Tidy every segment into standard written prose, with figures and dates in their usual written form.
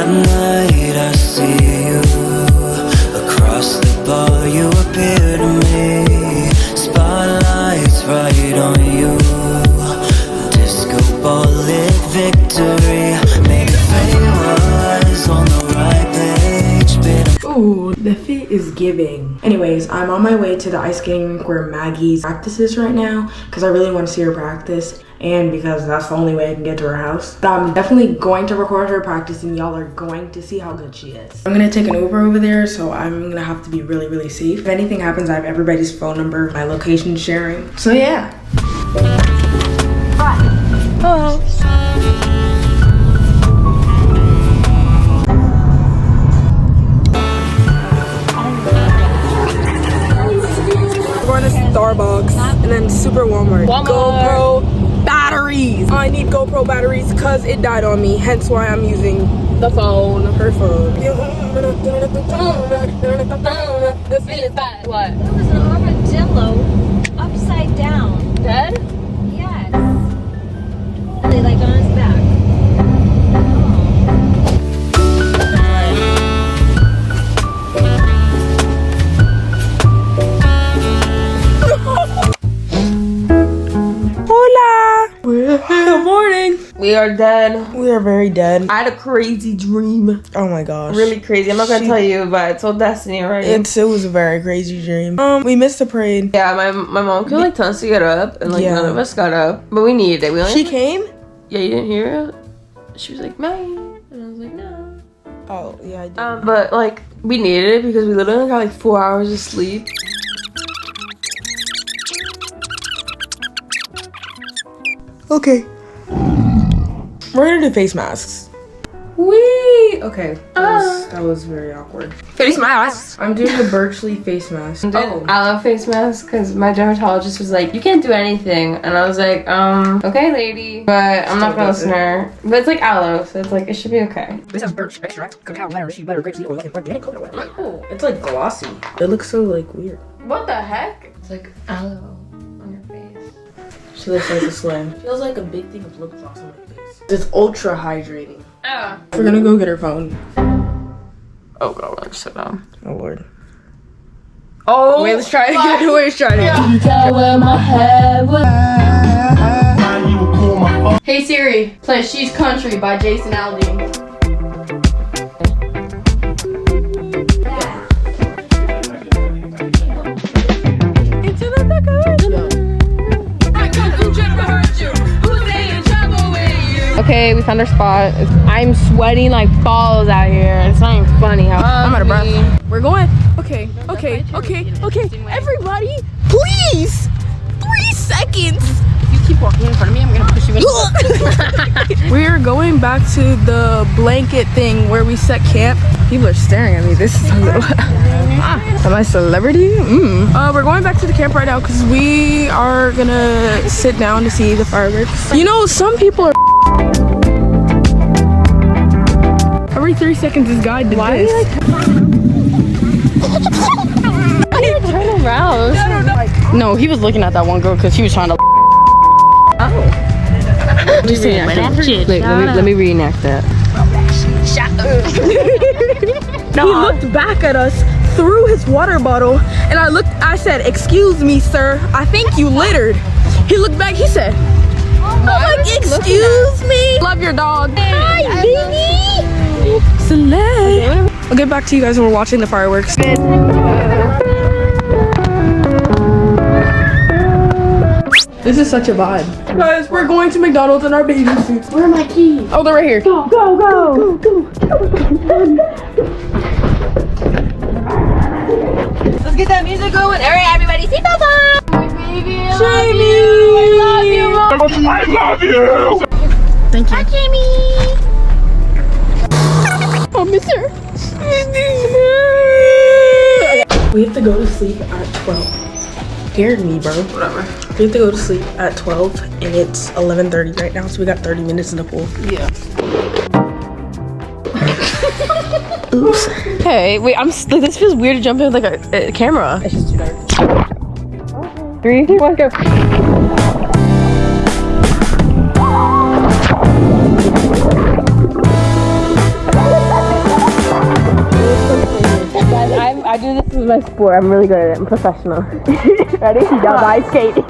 night I see you across the bar, you appear to me. Spotlights right on you. Disco ball lit victory. Maybe fate was on the right page, but ooh, the fit is giving. Anyways, I'm on my way to the ice skating rink where Maggie's practices right now because I really want to see her practice, and because that's the only way I can get to her house. But I'm definitely going to record her practice and y'all are going to see how good she is. I'm gonna take an Uber over there, so I'm gonna have to be really, really safe. If anything happens, I have everybody's phone number, my location sharing. So yeah. Hi. Hello. We're going to Starbucks and then Super Walmart. GoPro batteries. I need GoPro batteries because it died on me, hence why I'm using the phone, her phone. The feet is bad. What? There was an armadillo upside down. Dead? Yes. Really, like on his back. Good morning. We are dead. We are very dead. I had a crazy dream. Oh my gosh. Really crazy. I'm not gonna tell you, but I told Destiny already. It was a very crazy dream. We missed the parade. Yeah, my mom could like tell us to get up, and like none of us got up, but we needed it. We only came? Yeah, you didn't hear it? She was like, Maggie, and I was like, no. Oh yeah, I did. But like we needed it because we literally got like 4 hours of sleep. Okay. We're gonna do face masks. Wee! Okay. That was very awkward. Face masks. I'm doing the Birchley face mask. Oh, I love face masks because my dermatologist was like, you can't do anything. And I was like, okay, lady. But I'm not gonna listen to her. But it's like aloe, so it's like, it should be okay. This has birch extract, cacao, lemon, sheep butter, grapeseed oil, and organic coconut oil. Oh, it's like glossy. It looks so like weird. What the heck? It's like aloe on your face. She looks like a slam. Feels like a big thing of lip gloss on my face. It's ultra hydrating. Oh. We're gonna go get her phone. Oh god, let's sit down. Oh lord. Oh! Wait, let's try it again. Let's try it again. You tell where my head was. Hey Siri, play She's Country by Jason Aldean. Okay, we found our spot. I'm sweating like balls out here. It's not even funny how I'm out of breath. We're going. Okay. Everybody, please. 3 seconds. If you keep walking in front of me, I'm gonna push you in. We're going back to the blanket thing where we set camp. People are staring at me. This is am I a celebrity? We're going back to the camp right now because we are gonna sit down to see the fireworks. You know, some people are every 3 seconds this guy did this. Why are you turning around? No, he was looking at that one girl because he was trying to. Oh. Let me reenact that. He looked back at us through his water bottle, and I said, "Excuse me, sir, I think you littered." He looked back, he said, I'm like, "Excuse me?" Love your dog. Hi, baby. Celeste. I'll get back to you guys when we're watching the fireworks. This is such a vibe. Guys, we're going to McDonald's in our bathing suits. Where are my keys? Oh, they're right here. Go. Let's get that music going. All right, everybody, seatbelts on. Baby, I love you. Thank you. Hi, Jamie. Oh, mister. We have to go to sleep at 12. Scared me, bro. Whatever. We have to go to sleep at 12 and it's 11:30 right now, so we got 30 minutes in the pool. Yeah. Oops. Hey, wait, like, this feels weird to jump in with like a camera. It's just too dark. 3, 2, 1, go. my sport. I'm really good at it. I'm professional. Ready? Now the ice skating. Yo!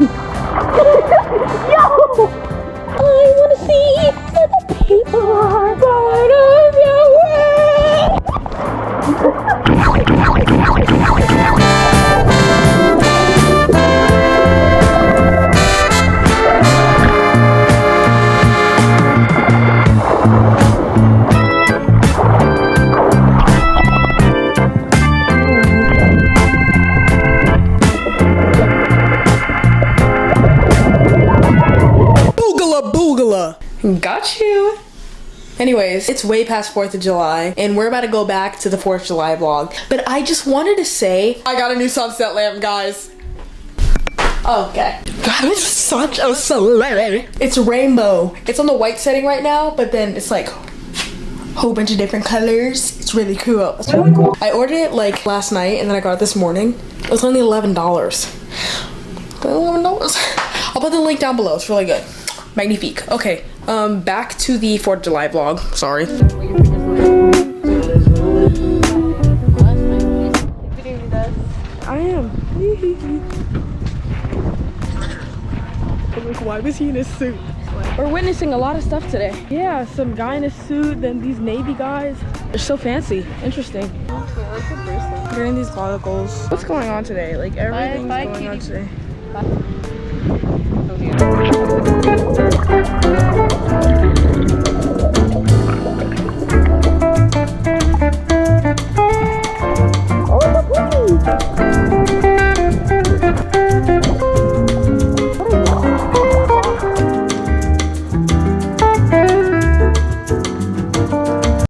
I want to see that the people are part of your Got you. Anyways, it's way past 4th of July, and we're about to go back to the 4th of July vlog. But I just wanted to say, I got a new sunset lamp, guys. Okay. That is such a celebrity. It's rainbow. It's on the white setting right now, but then it's like a whole bunch of different colors. It's really cool. It's really cool. I ordered it like last night, and then I got it this morning. It was only $11. $11. I'll put the link down below. It's really good. Magnifique. Okay, back to the 4th of July vlog. Sorry. I am. Like, why was he in a suit? We're witnessing a lot of stuff today. Yeah, some guy in a suit, then these Navy guys. They're so fancy. Interesting. Getting these goggles. What's going on today? Like, everything's going on today.